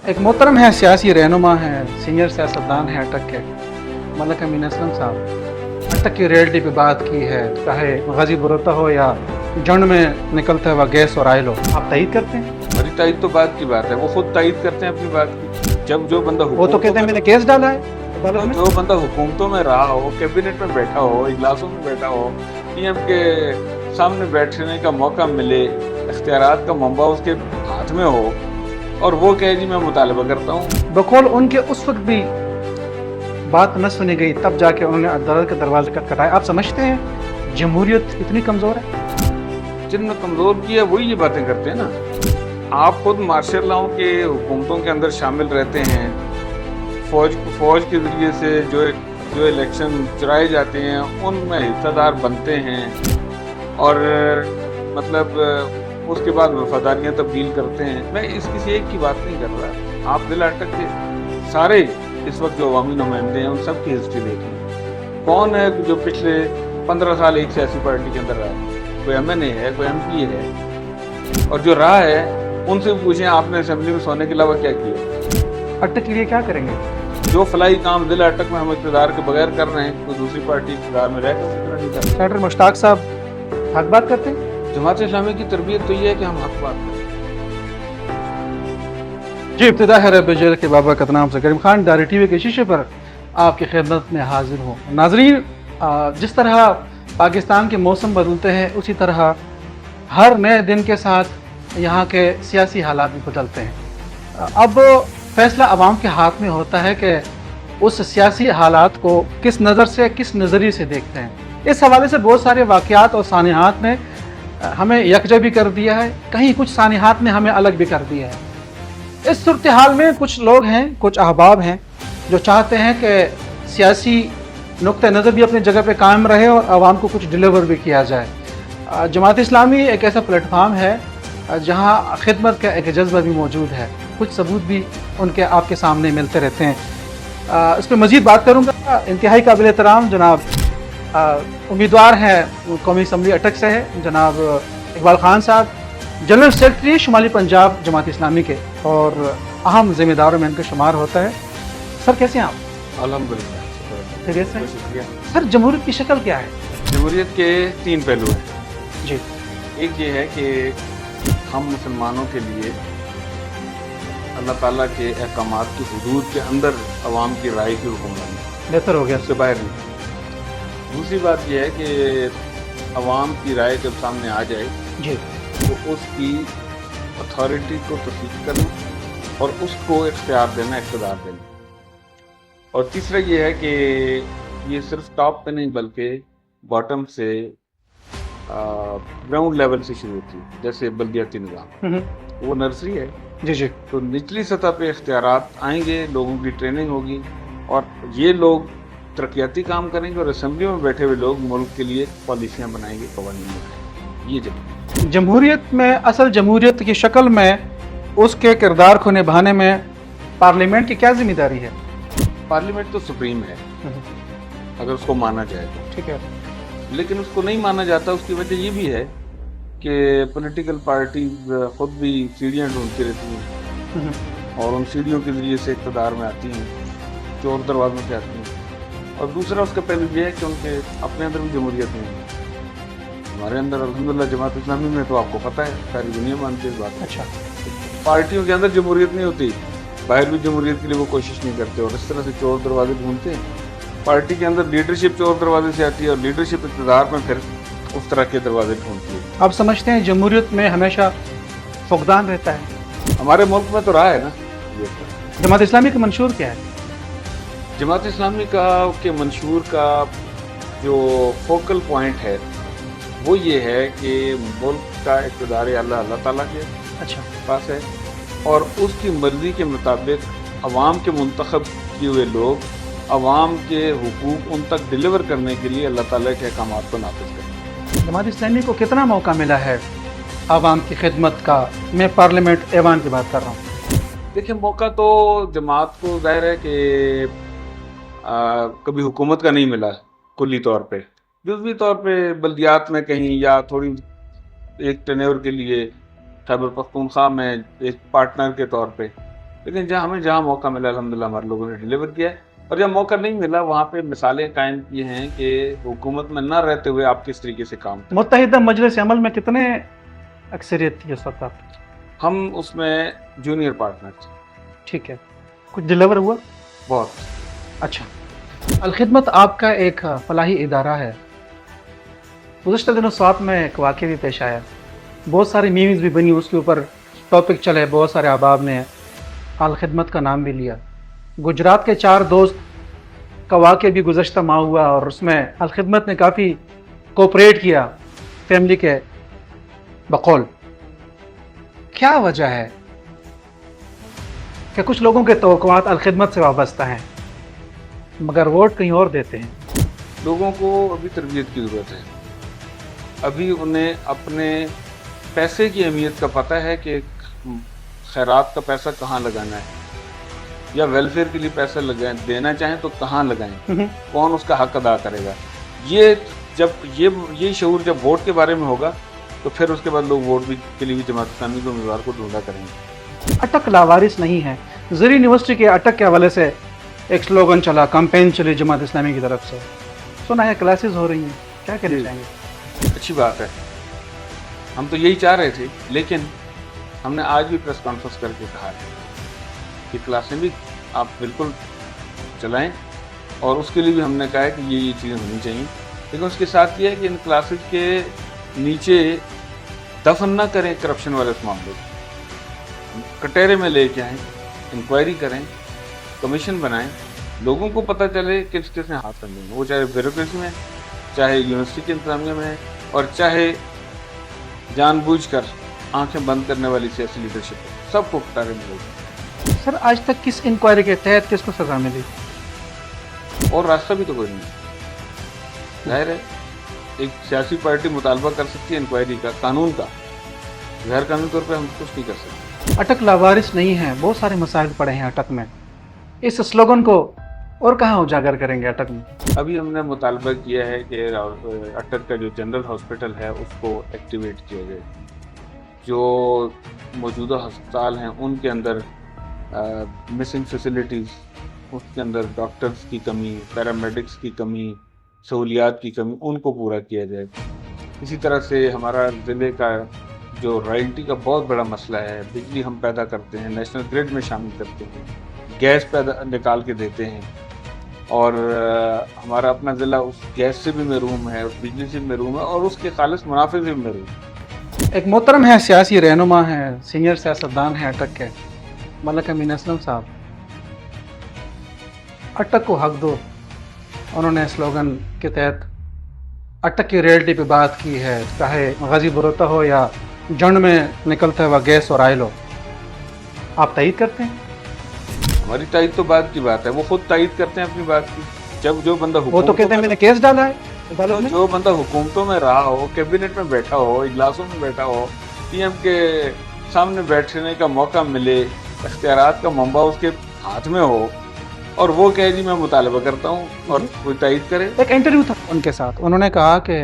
ایک محترم ہے، سیاسی رہنما ہے، سینئر سیاستدان ہے اٹک کے، ملک امین اسلم صاحب، اٹک کی ریئلٹی پہ بات کی ہے، چاہے غازی بروتا ہو یا جنڈ میں نکلتا ہوا گیس اور آئل ہو، آپ تائید کرتے ہیں؟ ہماری تائید تو بات کی بات ہے، وہ خود تائید کرتے ہیں اپنی بات کی۔ جب جو بندہ وہ تو کہتے ہیں میں نے کیس ڈالا ہے عدالت میں۔ جو بندہ حکومتوں میں رہا ہو، کیبنٹ میں بیٹھا ہو، اجلاسوں میں بیٹھا ہو، پی ایم کے سامنے بیٹھنے کا موقع ملے، اختیارات کا منبع اس کے ہاتھ میں ہو، اور وہ کہے جی میں مطالبہ کرتا ہوں۔ بقول ان کے اس وقت بھی بات نہ سنی گئی، تب جا کے انہوں نے عدالت کے دروازے کٹکھٹائے۔ آپ سمجھتے ہیں جمہوریت اتنی کمزور ہے؟ جن نے کمزور کیا وہی یہ باتیں کرتے ہیں نا۔ آپ خود مارشل لاؤ کے حکومتوں کے اندر شامل رہتے ہیں، فوج کے ذریعے سے جو الیکشن چرائے جاتے ہیں ان میں حصہ دار بنتے ہیں، اور مطلب اس کے بعد وفاداریاں تبدیل کرتے ہیں۔ میں اس کسی ایک کی بات نہیں کر رہا، آپ ضلع اٹک کے سارے اس وقت جو عوامی نمائندے ہیں ان سب کی ہسٹری دیکھیں۔ کون ہے جو پچھلے 15 سال ایک سیاسی پارٹی کے اندر رہا ہے؟ کوئی ایم این اے ہے، کوئی ایم پی ہے، اور جو رہا ہے ان سے پوچھیں آپ نے اسمبلی میں سونے کے علاوہ کیا کیا؟ اٹک کے لیے کیا کریں گے؟ جو فلاحی کام ضلع اٹک میں ہم اقتدار کے بغیر کر رہے ہیں، کوئی دوسری پارٹی اقتدار میں رہ کر اس طرح نہیں کر رہی۔ سینیٹر مشتاق صاحب حق بات کرتے ہیں؟ جماعت اسلامی کی تربیت تو یہ ہے کہ ہم حق بات کریں۔ جی، ابتدا ہے رب جیل کے بابا کا نام سے کریم خان ڈاری ٹی وی کے شیشے پر آپ کی خدمت میں حاضر ہوں۔ ناظرین، جس طرح پاکستان کے موسم بدلتے ہیں اسی طرح ہر نئے دن کے ساتھ یہاں کے سیاسی حالات بھی بدلتے ہیں۔ اب فیصلہ عوام کے ہاتھ میں ہوتا ہے کہ اس سیاسی حالات کو کس نظر سے، کس نظریے سے دیکھتے ہیں۔ اس حوالے سے بہت سارے واقعات اور سانحات نے ہمیں یکجا بھی کر دیا ہے، کہیں کچھ سانحات نے ہمیں الگ بھی کر دیا ہے۔ اس صورتحال میں کچھ لوگ ہیں، کچھ احباب ہیں جو چاہتے ہیں کہ سیاسی نقطہ نظر بھی اپنی جگہ پہ قائم رہے اور عوام کو کچھ ڈیلیور بھی کیا جائے۔ جماعت اسلامی ایک ایسا پلیٹ فارم ہے جہاں خدمت کا ایک جذبہ بھی موجود ہے، کچھ ثبوت بھی ان کے آپ کے سامنے ملتے رہتے ہیں۔ اس پہ مزید بات کروں گا۔ انتہائی قابل احترام جناب امیدوار ہیں قومی اسمبلی اٹک سے ہے جناب اقبال خان صاحب، جنرل سیکرٹری شمالی پنجاب جماعت اسلامی کے، اور اہم ذمہ داروں میں ان کا شمار ہوتا ہے۔ سر کیسے ہیں آپ؟ الحمدللہ، خیریت سے؟ شکریہ۔ سر جمہوریت کی شکل کیا ہے؟ جمہوریت کے 3 پہلو ہیں۔ جی، ایک یہ ہے کہ ہم مسلمانوں کے لیے اللہ تعالیٰ کے احکامات کی حدود کے اندر عوام کی رائے کی حکمرانی، بہتر ہو گیا اس سے باہر نہیں۔ دوسری بات یہ ہے کہ عوام کی رائے جب سامنے آ جائے جی، تو اس کی اتھارٹی کو تسلیم کرنا اور اس کو اختیار دینا، اقتدار دینا۔ اور تیسرا یہ ہے کہ یہ صرف ٹاپ پہ نہیں بلکہ باٹم سے گراؤنڈ لیول سے شروع ہوتی ہے، جیسے بلدیاتی نظام وہ نرسری ہے، جی جی، تو نچلی سطح پہ اختیارات آئیں گے، لوگوں کی ٹریننگ ہوگی، اور یہ لوگ ترقیاتی کام کریں گے، اور اسمبلی میں بیٹھے ہوئے لوگ ملک کے لیے پالیسیاں بنائیں گے، قوانین بنائیں گے۔ یہ جب جمہوریت میں، اصل جمہوریت کی شکل میں اس کے کردار کو نبھانے میں پارلیمنٹ کی کیا ذمہ داری ہے؟ پارلیمنٹ تو سپریم ہے اگر اس کو مانا جائے تو، ٹھیک ہے، لیکن اس کو نہیں مانا جاتا۔ اس کی وجہ یہ بھی ہے کہ پولیٹیکل پارٹیز خود بھی سیڑھیاں ڈھونڈتی رہتی ہیں، اور ان سیڑھیوں کے ذریعے سے اقتدار میں آتی ہیں، چور دروازوں سے آتی ہیں۔ اور دوسرا اس کا پہلو یہ ہے کہ ان کے اپنے اندر بھی جمہوریت نہیں ہے۔ ہمارے اندر الحمدللہ جماعت اسلامی میں تو آپ کو پتہ ہے، ساری دنیا مانتی ہے اس بات کو۔ اچھا، پارٹیوں کے اندر جمہوریت نہیں ہوتی، باہر بھی جمہوریت کے لیے وہ کوشش نہیں کرتے، اور اس طرح سے چور دروازے ڈھونڈتے ہیں۔ پارٹی کے اندر لیڈرشپ چور دروازے سے آتی ہے، اور لیڈرشپ اقتدار میں پھر اس طرح کے دروازے ڈھونڈتی ہے۔ آپ سمجھتے ہیں جمہوریت میں ہمیشہ فقدان رہتا ہے؟ ہمارے ملک میں تو رہا ہے نا یہ تو۔ جماعت اسلامی کا منشور کیا ہے؟ جماعت اسلامی کا کے منشور کا جو فوکل پوائنٹ ہے وہ یہ ہے کہ ملک کا اقتدار اللہ تعالیٰ کے اچھا، پاس ہے، اور اس کی مرضی کے مطابق عوام کے منتخب کیے ہوئے لوگ عوام کے حقوق ان تک ڈیلیور کرنے کے لیے اللہ تعالیٰ کے احکامات کو نافذ کریں۔ جماعت اسلامی کو کتنا موقع ملا ہے عوام کی خدمت کا؟ میں پارلیمنٹ ایوان کی بات کر رہا ہوں۔ دیکھیں، موقع تو جماعت کو ظاہر ہے کہ کبھی حکومت کا نہیں ملا کلی طور پہ، جزوی طور پہ بلدیات میں کہیں، یا تھوڑی ایک ٹینیور کے لیے خیبر پختونخوا میں ایک پارٹنر کے طور پہ، لیکن جہاں موقع ملا الحمدللہ ہمارے لوگوں نے ڈلیور کیا ہے، اور جب موقع نہیں ملا وہاں پہ مثالیں قائم کی ہیں کہ حکومت میں نہ رہتے ہوئے آپ کس طریقے سے کام کریں۔ متحدہ مجلس عمل میں کتنے اکثریت تھی اس وقت آپ کی؟ ہم اس میں جونیئر پارٹنر تھے۔ ٹھیک ہے، کچھ ڈلیور ہوا؟ بہت اچھا، الخدمت آپ کا ایک فلاحی ادارہ ہے۔ گزشتہ دنوں ساتھ میں ایک واقعہ بھی پیش آیا، بہت ساری میمز بھی بنی، اس کے اوپر ٹاپک چلے، بہت سارے احباب نے الخدمت کا نام بھی لیا۔ گجرات کے 4 دوست کا واقعہ بھی گزشتہ ماہ ہوا، اور اس میں الخدمت نے کافی کوپریٹ کیا فیملی کے بقول۔ کیا وجہ ہے کہ کچھ لوگوں کے توقعات الخدمت سے وابستہ ہیں مگر ووٹ کہیں اور دیتے ہیں؟ لوگوں کو ابھی تربیت کی ضرورت ہے، ابھی انہیں اپنے پیسے کی اہمیت کا پتہ ہے کہ خیرات کا پیسہ کہاں لگانا ہے، یا ویلفیئر کے لیے پیسہ دینا چاہیں تو کہاں لگائیں، کون اس کا حق ادا کرے گا۔ یہ شعور جب ووٹ کے بارے میں ہوگا تو پھر اس کے بعد لوگ ووٹ بھی کے لیے بھی جماعت اسلامی کے امیدوار کو ڈھونڈا کریں گے۔ اٹک لاوارث نہیں ہے، زری یونیورسٹی کے اٹک کے حوالے سے ایک سلوگن چلا، کمپین چلی جماعت اسلامی کی طرف سے، سنا ہے کلاسز ہو رہی ہیں، کیا کہنا چاہیں گے؟ اچھی بات ہے، ہم تو یہی چاہ رہے تھے، لیکن ہم نے آج بھی پریس کانفرنس کر کے کہا ہے کہ کلاسیں بھی آپ بالکل چلائیں، اور اس کے لیے بھی ہم نے کہا ہے کہ یہ چیزیں ہونی چاہیے، لیکن اس کے ساتھ یہ ہے کہ ان کلاسز کے نیچے دفن نہ کریں کرپشن والے اس معاملے کو، کٹہرے میں لے کے آئیں، انکوائری کریں، کمیشن بنائیں، لوگوں کو پتہ چلے کس کس نے ہاتھ کرنے ہیں، وہ چاہے بیوروکریسی میں، چاہے یونیورسٹی کے انتظامیہ میں، اور چاہے جان بوجھ کر آنکھیں بند کرنے والی سیاسی لیڈرشپ، سب کو کٹہرے میں لے۔ سر آج تک کس انکوائری کے تحت کس کو سزا ملی؟ اور راستہ بھی تو کوئی نہیں، ظاہر ہے ایک سیاسی پارٹی مطالبہ کر سکتی ہے انکوائری کا، قانون کا، غیر قانونی طور پہ ہم کچھ نہیں کر سکتے۔ اٹک لاوارث نہیں ہے، بہت سارے مسائل پڑے ہیں اٹک میں، اس سلوگن کو اور کہاں اجاگر کریں گے اٹک میں؟ ابھی ہم نے مطالبہ کیا ہے کہ اٹک کا جو جنرل ہاسپٹل ہے اس کو ایکٹیویٹ کیا جائے، جو موجودہ ہسپتال ہیں ان کے اندر مسنگ فیسلٹیز، اس کے اندر ڈاکٹرز کی کمی، پیرامیڈکس کی کمی، سہولیات کی کمی، ان کو پورا کیا جائے۔ اسی طرح سے ہمارا ضلع کا جو رائلٹی کا بہت بڑا مسئلہ ہے، بجلی ہم پیدا کرتے ہیں، نیشنل گریڈ میں شامل کرتے ہیں، گیس نکال کے دیتے ہیں، اور ہمارا اپنا ضلع اس گیس سے بھی محروم ہے، اس بجلی سے بھی محروم ہے، اور اس کے خالص منافع سے بھی محروم ہے۔ ایک محترم ہے، سیاسی رہنما ہیں، سینئر سیاستدان ہیں اٹک کے، ملک امین اسلم صاحب، اٹک کو حق دو، انہوں نے سلوگن کے تحت اٹک کی ریئلٹی پہ بات کی ہے، چاہے غازی بروتا ہو یا جنڈ میں نکلتا ہوا گیس اور آئل ہو، آپ تائید کرتے ہیں؟ ہماری تائید تو بات کی بات ہے، وہ خود تائید کرتے ہیں اپنی بات کی۔ جب جو بندہ وہ تو کہتے ہیں میں نے کیس ڈالا ہے، جو بندہ حکومتوں میں رہا ہو، کیبنٹ میں بیٹھا ہو، اجلاسوں میں بیٹھا ہو، پی ایم کے سامنے بیٹھنے کا موقع ملے، اختیارات کا منبع اس کے ہاتھ میں ہو، اور وہ کہے جی میں مطالبہ کرتا ہوں اور کوئی تائید کرے۔ ایک انٹرویو تھا ان کے ساتھ، انہوں نے کہا کہ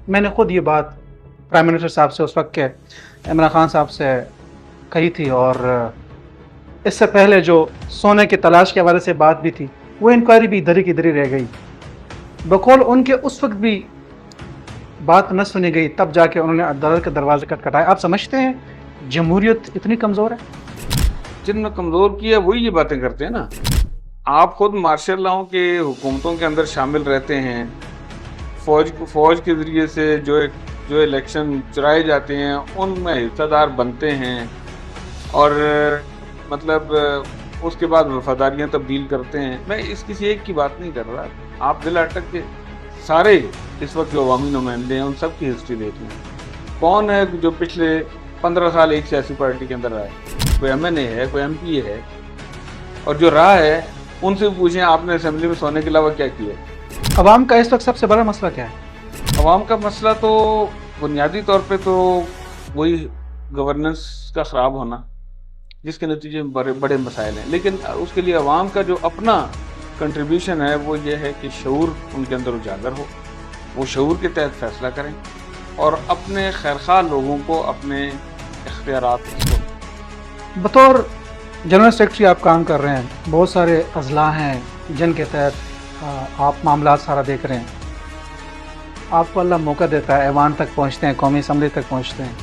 میں نے خود یہ بات پرائم منسٹر صاحب سے، اس وقت کے عمران خان صاحب سے کہی تھی، اور اس سے پہلے جو سونے کی تلاش کے حوالے سے بات بھی تھی، وہ انکوائری بھی ادھر کی ادھر رہ گئی، بقول ان کے اس وقت بھی بات نہ سنی گئی، تب جا کے انہوں نے عدالت کے دروازے کٹکھٹائے۔ آپ سمجھتے ہیں جمہوریت اتنی کمزور ہے؟ جن نے کمزور کیا وہی یہ باتیں کرتے ہیں نا۔ آپ خود مارشل لاؤں کے حکومتوں کے اندر شامل رہتے ہیں، فوج کے ذریعے سے جو الیکشن چرائے جاتے ہیں ان میں حصہ دار بنتے ہیں، اور مطلب اس کے بعد وفاداریاں تبدیل کرتے ہیں۔ میں اس کسی ایک کی بات نہیں کر رہا، آپ ضلع اٹک کے سارے اس وقت جو عوامی نمائندے ہیں ان سب کی ہسٹری دیکھ لیں، کون ہے جو پچھلے 15 سال ایک سیاسی پارٹی کے اندر رہا ہے؟ کوئی ایم این اے ہے، کوئی ایم پی اے ہے، اور جو رہا ہے ان سے پوچھیں آپ نے اسمبلی میں سونے کے علاوہ کیا کیا ہے۔ عوام کا اس وقت سب سے بڑا مسئلہ کیا ہے؟ عوام کا مسئلہ تو بنیادی طور پہ تو وہی گورننس کا خراب ہونا، جس کے نتیجے میں بڑے مسائل ہیں، لیکن اس کے لیے عوام کا جو اپنا کنٹریبیوشن ہے وہ یہ ہے کہ شعور ان کے اندر اجاگر ہو، وہ شعور کے تحت فیصلہ کریں، اور اپنے خیرخواہ لوگوں کو اپنے اختیارات کو۔ بطور جنرل سیکرٹری آپ کام کر رہے ہیں، بہت سارے اضلاع ہیں جن کے تحت آپ معاملات سارا دیکھ رہے ہیں. آپ کو اللہ موقع دیتا ہے، ایوان تک پہنچتے ہیں، قومی اسمبلی تک پہنچتے ہیں،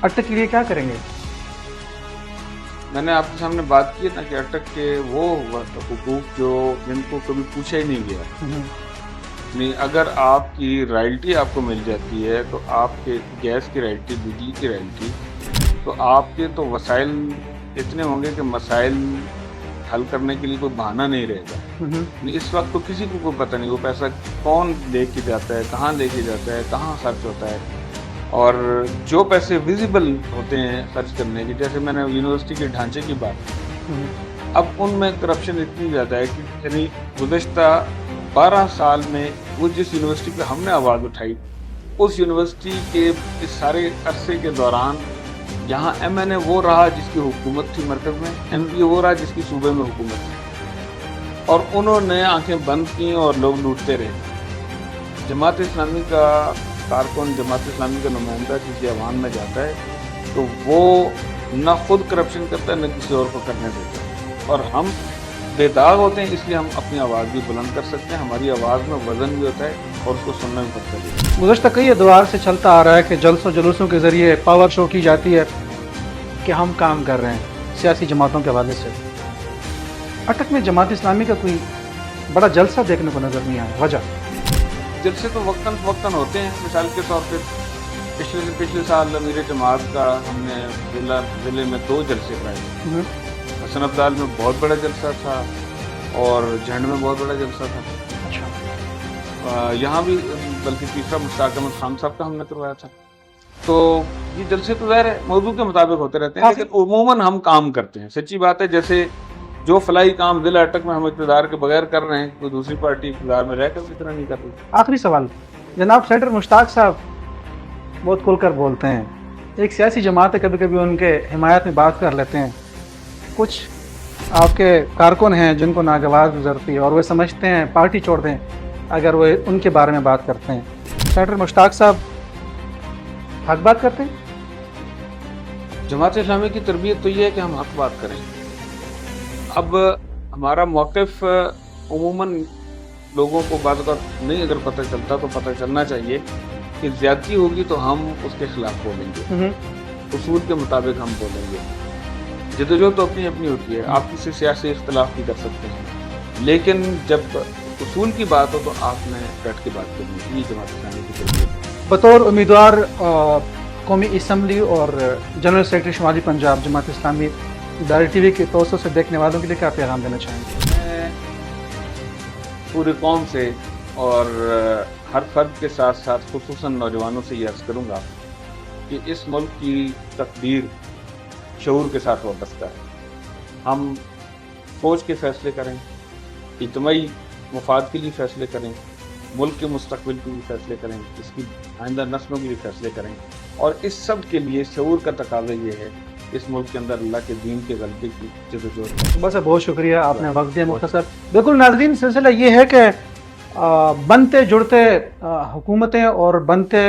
اٹک کے لیے کیا کریں گے؟ میں نے آپ کے سامنے بات کی نا کہ اٹک کے وہ حقوق جو جن کو کبھی پوچھا ہی نہیں گیا. نہیں، اگر آپ کی رائلٹی آپ کو مل جاتی ہے تو آپ کے گیس کی رائلٹی، بجلی کی رائلٹی، تو آپ کے تو وسائل اتنے ہوں گے کہ مسائل حل کرنے کے لیے کوئی بہانہ نہیں رہے گا. اس وقت تو کسی کو کوئی پتہ نہیں وہ پیسہ کون لے کے جاتا ہے، کہاں لے کے جاتا ہے، کہاں خرچ ہوتا ہے. اور جو پیسے ویزیبل ہوتے ہیں خرچ کرنے کی، جیسے میں نے یونیورسٹی کے ڈھانچے کی بات کی، اب ان میں کرپشن اتنی زیادہ ہے کہ یعنی گزشتہ 12 سال میں وہ جس یونیورسٹی پہ ہم نے آواز اٹھائی، اس یونیورسٹی کے اس سارے عرصے کے دوران یہاں ایم این اے وہ رہا جس کی حکومت تھی مرکز میں، ایم پی اے وہ رہا جس کی صوبے میں حکومت تھی، اور انہوں نے آنکھیں بند کی اور لوگ لوٹتے رہے. جماعت اسلامی کا کارکن، جماعت اسلامی کا نمائندہ کسی عوام میں جاتا ہے تو وہ نہ خود کرپشن کرتا ہے نہ کسی اور کو کرنے دیتا ہے. اور ہم بے داغ ہوتے ہیں، اس لیے ہم اپنی آواز بھی بلند کر سکتے ہیں. ہماری آواز میں وزن بھی ہوتا ہے اور اس کو سننا بھی پڑتا ہے. گزشتہ کئی ادوار سے چلتا آ رہا ہے کہ جلسوں جلوسوں کے ذریعے پاور شو کی جاتی ہے کہ ہم کام کر رہے ہیں سیاسی جماعتوں کے حوالے سے. اٹک میں جماعت اسلامی کا کوئی بڑا جلسہ دیکھنے کو نظر نہیں آیا، وجہ؟ جلسے تو وقتاً فوقتاً ہوتے ہیں. مثال کے طور پہ پچھلے سال امیر جماعت کا ہم نے ضلع میں 2 جلسے کرائے. حسن ابدال میں بہت بڑا جلسہ تھا اور جھنڈ میں بہت بڑا جلسہ تھا. اچھا، یہاں بھی بلکہ تیسرا مشتاق احمد خان صاحب کا ہم نے کروایا تھا. تو یہ جلسے تو ظاہر ہے موضوع کے مطابق ہوتے رہتے ہیں، لیکن عموماً ہم کام کرتے ہیں. سچی بات ہے، جیسے جو فلاحی کام ضلع اٹک میں ہم اقتدار کے بغیر کر رہے ہیں، کوئی دوسری پارٹی اقتدار میں رہ کر بھی اتنا نہیں کر رہی. آخری سوال جناب، سینیٹر مشتاق صاحب بہت کھل کر بولتے ہیں، ایک سیاسی جماعت ہے، کبھی کبھی ان کے حمایت میں بات کر لیتے ہیں. کچھ آپ کے کارکن ہیں جن کو ناگوار گزرتی ہے اور وہ سمجھتے ہیں پارٹی چھوڑ دیں اگر وہ ان کے بارے میں بات کرتے ہیں. سینیٹر مشتاق صاحب حق بات کرتے ہیں؟ جماعت اسلامی کی تربیت تو یہ ہے کہ ہم حق بات کریں. اب ہمارا موقف عموماً لوگوں کو بعض اوقات نہیں اگر پتہ چلتا تو پتہ چلنا چاہیے کہ زیادتی ہوگی تو ہم اس کے خلاف بولیں گے، اصول کے مطابق ہم بولیں گے. جدوجہد تو اپنی اپنی ہوتی ہے، آپ کسی سیاسی اختلاف بھی کر سکتے ہیں، لیکن جب اصول کی بات ہو تو آپ نے ڈٹ کے بات کرنی ہے. یہ جماعت اسلامی کی تربیت ہے. بطور امیدوار قومی اسمبلی اور جنرل سیکرٹری شمالی پنجاب جماعت اسلامی، دائرہ ٹی وی کے توسط سے دیکھنے والوں کے لیے کیا پیغام دینا چاہیں گے؟ میں پوری قوم سے اور ہر فرد کے ساتھ ساتھ خصوصاً نوجوانوں سے یہ عرض کروں گا کہ اس ملک کی تقدیر شعور کے ساتھ وابستہ ہے. ہم فوج کے فیصلے کریں، اجتماعی مفاد کے لیے فیصلے کریں، ملک کے مستقبل کے لیے فیصلے کریں، اس کی آئندہ نسلوں کے لیے فیصلے کریں. اور اس سب کے لیے شعور کا تقاضا یہ ہے اس ملک کے اندر اللہ کے دین کے غلبے کی جدوجہد. بس بہت شکریہ، آپ نے وقت دیا مختصر. بالکل ناظرین، سلسلہ یہ ہے کہ بنتے جڑتے حکومتیں اور بنتے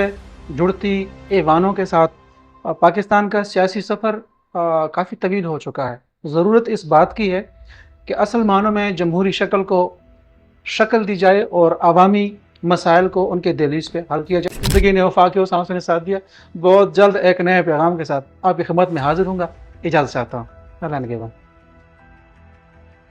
جڑتی ایوانوں کے ساتھ پاکستان کا سیاسی سفر کافی طویل ہو چکا ہے. ضرورت اس بات کی ہے کہ اصل معنوں میں جمہوری شکل کو شکل دی جائے اور عوامی مسائل کو ان کے دہلیز پہ حل کیا جائے. زندگی نے وفا کے سامنے نے ساتھ دیا. بہت جلد ایک نئے پیغام کے ساتھ آپ کی خدمت میں حاضر ہوں گا. اجازت چاہتا ہوں. اللہ نے